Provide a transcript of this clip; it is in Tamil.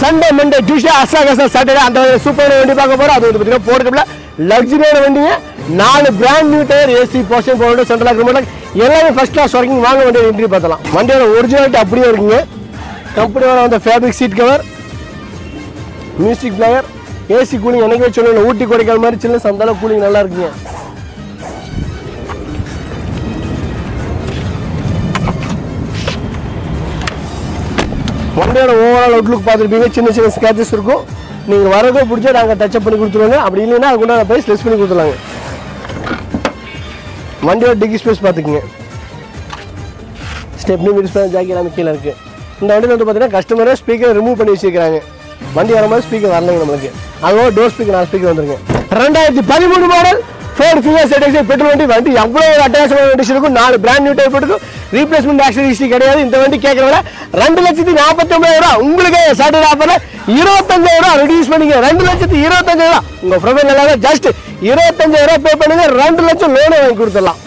சண்டே மண்டே டியூஸ்டே அசாகசா சாட்டர்டே அந்த சூப்பரான வண்டி பார்க்க போறோம். அது வந்து பார்த்தீங்கன்னா போர்ட்டபிள் லக்ஸரியான வண்டிங்க. 4 பிராண்ட் நியூ டயர், ஏசி, போர்ஷன் power, central lock, remote lock எல்லாமே ஃபர்ஸ்ட் கிளாஸ் வரைக்கும். வாங்க வண்டியை என்ட்ரி பார்த்தலாம். வண்டியோட ஒரிஜினாலிட்டி அப்படியே இருக்குங்க. கம்பெனியோட வந்து fabric seat cover, music player, AC cooling என்னைக்குமே சொல்லல. ஊட்டி கொடைக்கால் மாதிரி சின்ன அந்த கூலிங் நல்லா இருக்குங்க. வண்டியோட ஓவரால் அவுட்லுக் பார்த்துருப்பீங்க. சின்ன சின்ன ஸ்கேச்சஸ் இருக்கும். நீங்கள் வரதோ பிடிச்சா நாங்கள் டச்சப் பண்ணி கொடுத்துருவாங்க. அப்படி இல்லைன்னா அதுக்குண்டான ப்ரைஸ் லெஸ் பண்ணி கொடுத்துருவாங்க. வண்டியோட டிக்கி ஸ்பேஸ் பார்த்துக்குங்க. ஸ்டெப்னி மிடிஸ் ஜாக்கி எல்லாமே கீழே இருக்குது. இந்த வண்டியில் வந்து பார்த்தீங்கன்னா கஸ்டமரே ஸ்பீக்கரை ரிமூவ் பண்ணி வச்சுருக்காங்க. வண்டி வரும்போது ஸ்பீக்கர் வரலைங்க நம்மளுக்கு. அதோட டோர் ஸ்பீக்கர் 4 ஸ்பீக்கர் வந்துருங்க. 2013 model Ford Fiesta ZX petrol வண்டி. வண்டி எவ்வளோ ஒரு அட்டகாசமான வண்டி இருக்கும். 4 பிராண்ட் நியூ டைப் போட்டுக்கும். ரீப்ளேஸ்மெண்ட் ஆக்சிடென்ட் ஹிஸ்ட்ரி கிடையாது. இந்த வண்டி கேட்குற விட 2,49,000 உங்களுக்கு சாட்டர்டே ஆஃபரில் 25,000 ரெடியூஸ் பண்ணிக்க. 2,25,000 உங்கள் ப்ரொஃபைல் நல்லா ஜஸ்ட் 25,000 பே பண்ணுங்க. 2 லட்சம் லோனை வாங்கி கொடுத்துடலாம்.